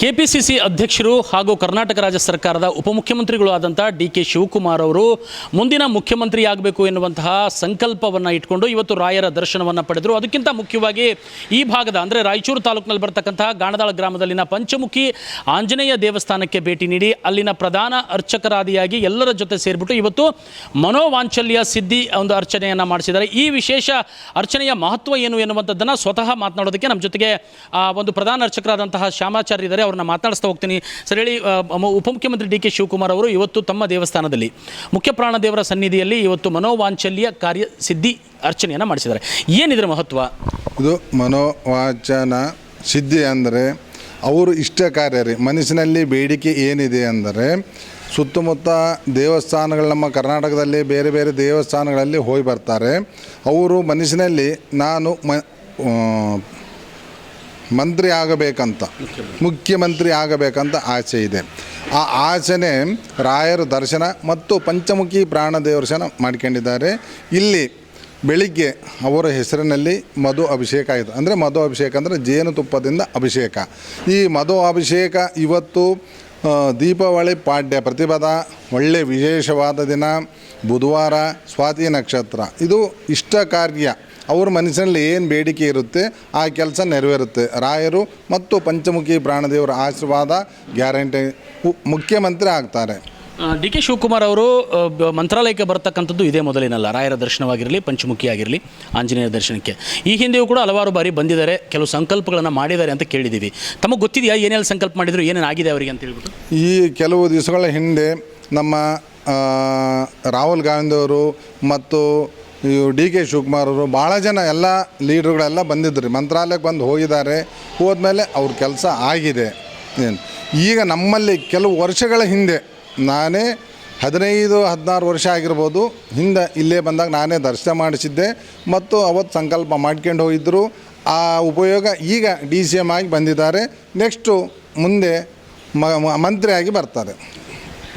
KPCC ಅಧ್ಯಕ್ಷರು ಹಾಗೂ ಕರ್ನಾಟಕ ರಾಜ್ಯ ಸರ್ಕಾರದ ಉಪಮುಖ್ಯಮಂತ್ರಿಗಳು ಆದಂಥ ಡಿ.ಕೆ. ಶಿವಕುಮಾರ್ ಅವರು ಮುಂದಿನ ಮುಖ್ಯಮಂತ್ರಿ ಆಗಬೇಕು ಎನ್ನುವಂತಹ ಸಂಕಲ್ಪವನ್ನು ಇಟ್ಕೊಂಡು ಇವತ್ತು ರಾಯರ ದರ್ಶನವನ್ನು ಪಡೆದರು. ಅದಕ್ಕಿಂತ ಮುಖ್ಯವಾಗಿ ಈ ಭಾಗದ ಅಂದರೆ ರಾಯಚೂರು ತಾಲೂಕಿನಲ್ಲಿ ಬರ್ತಕ್ಕಂತಹ ಗಾಣದಾಳ ಗ್ರಾಮದಲ್ಲಿನ ಪಂಚಮುಖಿ ಆಂಜನೇಯ ದೇವಸ್ಥಾನಕ್ಕೆ ಭೇಟಿ ನೀಡಿ ಅಲ್ಲಿನ ಪ್ರಧಾನ ಅರ್ಚಕರಾದಿಯಾಗಿ ಎಲ್ಲರ ಜೊತೆ ಸೇರಿಬಿಟ್ಟು ಇವತ್ತು ಮನೋವಾಂಚಲ್ಯ ಸಿದ್ಧಿ ಒಂದು ಅರ್ಚನೆಯನ್ನು ಮಾಡಿಸಿದ್ದಾರೆ. ಈ ವಿಶೇಷ ಅರ್ಚನೆಯ ಮಹತ್ವ ಏನು ಎನ್ನುವಂಥದ್ದನ್ನು ಸ್ವತಃ ಮಾತನಾಡೋದಕ್ಕೆ ನಮ್ಮ ಜೊತೆಗೆ ಒಂದು ಪ್ರಧಾನ ಅರ್ಚಕರಾದಂತಹ ಶ್ಯಾಮಾಚಾರ್ಯ ಇದ್ದಾರೆ. ಅವ್ರನ್ನ ಮಾತನಾಡಿಸ್ತಾ ಹೋಗ್ತೀನಿ. ಸರ್ ಹೇಳಿ, ಉಪಮುಖ್ಯಮಂತ್ರಿ ಡಿ.ಕೆ. ಶಿವಕುಮಾರ್ ಅವರು ಇವತ್ತು ತಮ್ಮ ದೇವಸ್ಥಾನದಲ್ಲಿ ಮುಖ್ಯ ಪ್ರಾಣದೇವರ ಸನ್ನಿಧಿಯಲ್ಲಿ ಇವತ್ತು ಮನೋವಾಂಚಲ್ಯ ಕಾರ್ಯ ಸಿದ್ಧಿ ಅರ್ಚನೆಯನ್ನು ಮಾಡಿಸಿದ್ದಾರೆ. ಏನಿದ್ರ ಮಹತ್ವ? ಇದು ಮನೋವಾಚನ ಸಿದ್ಧಿ ಅಂದರೆ ಅವರು ಇಷ್ಟ ಕಾರ್ಯ ರೀ. ಮನಸ್ಸಿನಲ್ಲಿ ಬೇಡಿಕೆ ಏನಿದೆ ಅಂದರೆ ಸುತ್ತಮುತ್ತ ದೇವಸ್ಥಾನಗಳು ನಮ್ಮ ಕರ್ನಾಟಕದಲ್ಲಿ ಬೇರೆ ಬೇರೆ ದೇವಸ್ಥಾನಗಳಲ್ಲಿ ಹೋಗಿ ಬರ್ತಾರೆ. ಅವರು ಮನಸ್ಸಿನಲ್ಲಿ ನಾನು ಮಂತ್ರಿ ಆಗಬೇಕಂತ, ಮುಖ್ಯಮಂತ್ರಿ ಆಗಬೇಕಂತ ಆಸೆ ಇದೆ. ಆ ಆಸೆನೇ ರಾಯರ ದರ್ಶನ ಮತ್ತು ಪಂಚಮುಖಿ ಪ್ರಾಣದೇವ ದರ್ಶನ ಮಾಡ್ಕೊಂಡಿದ್ದಾರೆ. ಇಲ್ಲಿ ಬೆಳಿಗ್ಗೆ ಅವರ ಹೆಸರಿನಲ್ಲಿ ಮಧು ಅಭಿಷೇಕ ಆಯಿತು. ಅಂದರೆ ಮಧು ಅಭಿಷೇಕ ಅಂದರೆ ಜೇನುತುಪ್ಪದಿಂದ ಅಭಿಷೇಕ. ಈ ಮಧು ಅಭಿಷೇಕ ಇವತ್ತು ದೀಪಾವಳಿ ಪಾಡ್ಯ ಪ್ರತಿಪದ ಒಳ್ಳೆಯ ವಿಶೇಷವಾದ ದಿನ, ಬುಧವಾರ, ಸ್ವಾತಿ ನಕ್ಷತ್ರ. ಇದು ಇಷ್ಟ ಕಾರ್ಯ. ಅವ್ರ ಮನಸ್ಸಿನಲ್ಲಿ ಏನು ಬೇಡಿಕೆ ಇರುತ್ತೆ ಆ ಕೆಲಸ ನೆರವೇರುತ್ತೆ. ರಾಯರು ಮತ್ತು ಪಂಚಮುಖಿ ಪ್ರಾಣದೇವರ ಆಶೀರ್ವಾದ ಗ್ಯಾರಂಟಿ, ಮುಖ್ಯಮಂತ್ರಿ ಆಗ್ತಾರೆ. ಡಿ.ಕೆ. ಶಿವಕುಮಾರ್ ಅವರು ಮಂತ್ರಾಲಯಕ್ಕೆ ಬರ್ತಕ್ಕಂಥದ್ದು ಇದೇ ಮೊದಲೇನಲ್ಲ. ರಾಯರ ದರ್ಶನವಾಗಿರಲಿ, ಪಂಚಮುಖಿ ಆಗಿರಲಿ, ಆಂಜನೇಯ ದರ್ಶನಕ್ಕೆ ಈ ಹಿಂದೆಯೂ ಕೂಡ ಹಲವಾರು ಬಾರಿ ಬಂದಿದ್ದಾರೆ, ಕೆಲವು ಸಂಕಲ್ಪಗಳನ್ನು ಮಾಡಿದ್ದಾರೆ ಅಂತ ಕೇಳಿದ್ದೀವಿ. ತಮಗೆ ಗೊತ್ತಿದೆಯಾ ಏನೆಲ್ಲ ಸಂಕಲ್ಪ ಮಾಡಿದ್ರು, ಏನೇನು ಆಗಿದೆ ಅವರಿಗೆ ಅಂತ ಹೇಳ್ಬಿಟ್ಟು? ಈ ಕೆಲವು ದಿವಸಗಳ ಹಿಂದೆ ನಮ್ಮ ರಾಹುಲ್ ಗಾಂಧಿ ಅವರು ಮತ್ತು ಡಿ.ಕೆ. ಶಿವಕುಮಾರ್ ಅವರು ಭಾಳ ಜನ ಎಲ್ಲ ಲೀಡ್ರುಗಳೆಲ್ಲ ಬಂದಿದ್ರು. ಮಂತ್ರಾಲಯಕ್ಕೆ ಬಂದು ಹೋಗಿದ್ದಾರೆ. ಹೋದ್ಮೇಲೆ ಅವ್ರ ಕೆಲಸ ಆಗಿದೆ. ಏನು ಈಗ ನಮ್ಮಲ್ಲಿ ಕೆಲವು ವರ್ಷಗಳ ಹಿಂದೆ ನಾನೇ 15-16 ವರ್ಷ ಆಗಿರ್ಬೋದು ಹಿಂದೆ ಇಲ್ಲೇ ಬಂದಾಗ ನಾನೇ ದರ್ಶನ ಮಾಡಿಸಿದ್ದೆ ಮತ್ತು ಅವತ್ತು ಸಂಕಲ್ಪ ಮಾಡ್ಕೊಂಡು ಹೋಗಿದ್ದರು. ಆ ಉಪಯೋಗ ಈಗ DCM ಆಗಿ ಬಂದಿದ್ದಾರೆ. ನೆಕ್ಸ್ಟು ಮುಂದೆ ಮಂತ್ರಿಯಾಗಿ ಬರ್ತಾರೆ.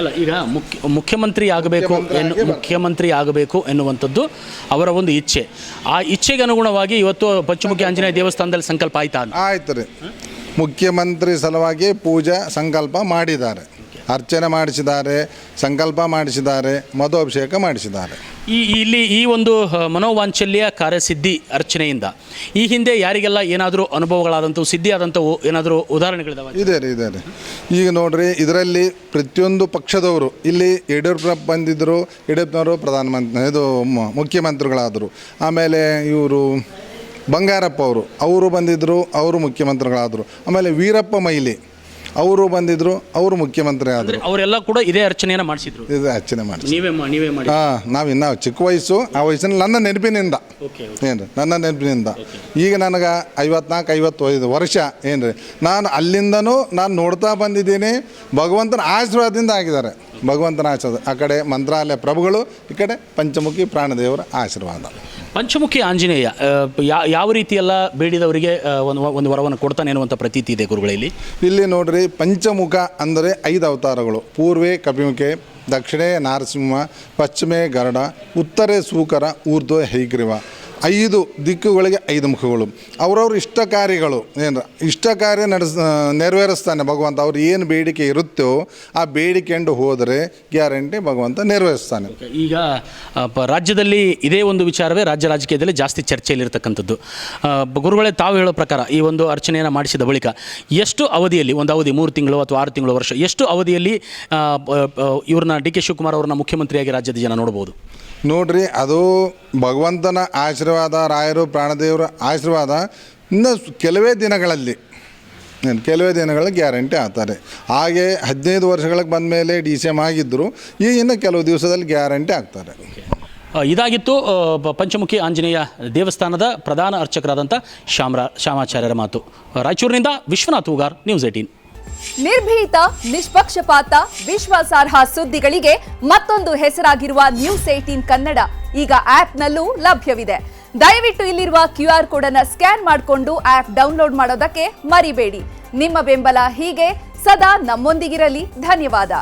ಅಲ್ಲ, ಈಗ ಮುಖ್ಯಮಂತ್ರಿ ಆಗಬೇಕು ಎನ್ನುವಂಥದ್ದು ಅವರ ಒಂದು ಇಚ್ಛೆ. ಆ ಇಚ್ಛೆಗೆ ಅನುಗುಣವಾಗಿ ಇವತ್ತು ಪಂಚಮುಖಿ ಆಂಜನೇಯ ದೇವಸ್ಥಾನದಲ್ಲಿ ಸಂಕಲ್ಪ ಆಯ್ತು ರೀ. ಮುಖ್ಯಮಂತ್ರಿ ಸಲುವಾಗಿ ಪೂಜಾ ಸಂಕಲ್ಪ ಮಾಡಿದ್ದಾರೆ, ಅರ್ಚನೆ ಮಾಡಿಸಿದ್ದಾರೆ, ಸಂಕಲ್ಪ ಮಾಡಿಸಿದ್ದಾರೆ, ಮಧು ಅಭಿಷೇಕ ಮಾಡಿಸಿದ್ದಾರೆ. ಇಲ್ಲಿ ಈ ಒಂದು ಮನೋವಾಂಚಲ್ಯ ಕಾರ್ಯಸಿದ್ಧಿ ಅರ್ಚನೆಯಿಂದ ಈ ಹಿಂದೆ ಯಾರಿಗೆಲ್ಲ ಏನಾದರೂ ಅನುಭವಗಳಾದಂಥವು, ಸಿದ್ಧಿ ಆದಂಥವು ಏನಾದರೂ ಉದಾಹರಣೆಗಳಿದಾವೆ? ಇದೆ ರೀ. ಈಗ ನೋಡ್ರಿ, ಇದರಲ್ಲಿ ಪ್ರತಿಯೊಂದು ಪಕ್ಷದವರು ಇಲ್ಲಿ ಯಡಿಯೂರಪ್ಪ ಬಂದಿದ್ದರು, ಯಡಿಯೂರಪ್ಪನವರು ಪ್ರಧಾನಮಂತ್ರಿ ಮುಖ್ಯಮಂತ್ರಿಗಳಾದರು. ಆಮೇಲೆ ಇವರು ಬಂಗಾರಪ್ಪ ಅವರು ಬಂದಿದ್ದರು, ಅವರು ಮುಖ್ಯಮಂತ್ರಿಗಳಾದರು. ಆಮೇಲೆ ವೀರಪ್ಪ ಮೊಯ್ಲಿ ಅವರು ಬಂದಿದ್ದರು, ಅವರು ಮುಖ್ಯಮಂತ್ರಿ ಆದರು. ಅವರೆಲ್ಲ ಕೂಡ ಇದೇ ಅರ್ಚನೆಯನ್ನು ಮಾಡಿಸಿದ್ರು. ಇದೇ ಅರ್ಚನೆ ಮಾಡಿ ನೀವೇ ಮಾಡಿ ನಾವಿನ್ನ ಚಿಕ್ಕ ವಯಸ್ಸು, ಆ ವಯಸ್ಸಿನಲ್ಲಿ ನನ್ನ ನೆನಪಿನಿಂದ ನನ್ನ ನೆನಪಿನಿಂದ ಈಗ ನನಗೆ 54-55 ವರ್ಷ ಏನ್ರಿ. ನಾನು ಅಲ್ಲಿಂದನೂ ನಾನು ನೋಡ್ತಾ ಬಂದಿದ್ದೀನಿ. ಭಗವಂತನ ಆಶೀರ್ವಾದದಿಂದ ಆಗಿದ್ದಾರೆ. ಭಗವಂತನ ಆಶೀರ್ವಾದ. ಆ ಕಡೆ ಮಂತ್ರಾಲಯ ಪ್ರಭುಗಳು, ಈ ಕಡೆ ಪಂಚಮುಖಿ ಪ್ರಾಣದೇವರ ಆಶೀರ್ವಾದ. ಪಂಚಮುಖಿ ಆಂಜನೇಯ ಯಾವ ರೀತಿಯೆಲ್ಲ ಬೇಡಿದವರಿಗೆ ಒಂದು ವರವನ್ನು ಕೊಡ್ತಾನೆ ಅನ್ನುವಂಥ ಪ್ರತೀತಿ ಇದೆ ಗುರುಗಳಲ್ಲಿ. ಇಲ್ಲಿ ನೋಡ್ರಿ, ಪಂಚಮುಖ ಅಂದರೆ 5 ಅವತಾರಗಳು. ಪೂರ್ವೇ ಕಪಿಮುಖೆ, ದಕ್ಷಿಣೆ ನಾರಸಿಂಹ, ಪಶ್ಚಿಮೆ ಗರುಡ, ಉತ್ತರೆ ಸೂಕರ, ಊರ್ಧ್ವ ಹೈಗ್ರೀವ. 5 ದಿಕ್ಕುಗಳಿಗೆ 5 ಮುಖಗಳು. ಅವರವ್ರ ಇಷ್ಟ ಕಾರ್ಯಗಳು ಇಷ್ಟ ಕಾರ್ಯ ನೆರವೇರಿಸ್ತಾನೆ ಭಗವಂತ. ಅವ್ರು ಏನು ಬೇಡಿಕೆ ಇರುತ್ತೋ ಆ ಬೇಡಿಕೆಂಡು ಹೋದರೆ ಗ್ಯಾರಂಟಿ ಭಗವಂತ ನೆರವೇರಿಸ್ತಾನೆ. ಈಗ ರಾಜ್ಯದಲ್ಲಿ ಇದೇ ಒಂದು ವಿಚಾರವೇ ರಾಜ್ಯ ರಾಜಕೀಯದಲ್ಲಿ ಜಾಸ್ತಿ ಚರ್ಚೆಯಲ್ಲಿರ್ತಕ್ಕಂಥದ್ದು. ಗುರುಗಳೇ, ತಾವು ಹೇಳೋ ಪ್ರಕಾರ ಈ ಒಂದು ಅರ್ಚನೆಯನ್ನು ಮಾಡಿಸಿದ ಬಳಿಕ ಎಷ್ಟು ಅವಧಿಯಲ್ಲಿ, ಒಂದು ಅವಧಿ 3 ತಿಂಗಳು ಅಥವಾ 6 ತಿಂಗಳು, ವರ್ಷ, ಎಷ್ಟು ಅವಧಿಯಲ್ಲಿ ಇವ್ರನ್ನ ಡಿ.ಕೆ. ಶಿವಕುಮಾರ್ ಅವ್ರನ್ನ ಮುಖ್ಯಮಂತ್ರಿಯಾಗಿ ರಾಜ್ಯದ ಜನ ನೋಡ್ಬೋದು? ನೋಡ್ರಿ, ಅದು ಭಗವಂತನ ಆಶೀರ್ವಾದ, ರಾಯರು ಪ್ರಾಣದೇವರ ಆಶೀರ್ವಾದ. ಇನ್ನು ಕೆಲವೇ ದಿನಗಳಲ್ಲಿ ಗ್ಯಾರಂಟಿ ಆಗ್ತಾರೆ. ಹಾಗೆ 15 ವರ್ಷಗಳಿಗೆ ಬಂದ ಮೇಲೆ DCM ಆಗಿದ್ದರು. ಈಗ ಇನ್ನು ಕೆಲವು ದಿವಸದಲ್ಲಿ ಗ್ಯಾರಂಟಿ ಆಗ್ತಾರೆ. ಇದಾಗಿತ್ತು ಪಂಚಮುಖಿ ಆಂಜನೇಯ ದೇವಸ್ಥಾನದ ಪ್ರಧಾನ ಅರ್ಚಕರಾದಂಥ ಶ್ಯಾಮಾಚಾರ್ಯರ ಮಾತು. ರಾಯಚೂರಿನಿಂದ ವಿಶ್ವನಾಥ್ ಹೂಗಾರ್, ನ್ಯೂಸ್ 18. ನಿರ್ಭೀತ, ನಿಷ್ಪಕ್ಷಪಾತ, ವಿಶ್ವಾಸಾರ್ಹ ಸುದ್ದಿಗಳಿಗೆ ಮತ್ತೊಂದು ಹೆಸರಾಗಿರುವ ನ್ಯೂಸ್ 18 ಕನ್ನಡ ಈಗ ಆಪ್ನಲ್ಲೂ ಲಭ್ಯವಿದೆ. ದಯವಿಟ್ಟು ಇಲ್ಲಿರುವ QR ಕೋಡ್ ಅನ್ನು ಸ್ಕ್ಯಾನ್ ಮಾಡಿಕೊಂಡು ಆಪ್ ಡೌನ್ಲೋಡ್ ಮಾಡೋದಕ್ಕೆ ಮರಿಬೇಡಿ. ನಿಮ್ಮ ಬೆಂಬಲ ಹೀಗೆ ಸದಾ ನಮ್ಮೊಂದಿಗಿರಲಿ. ಧನ್ಯವಾದ.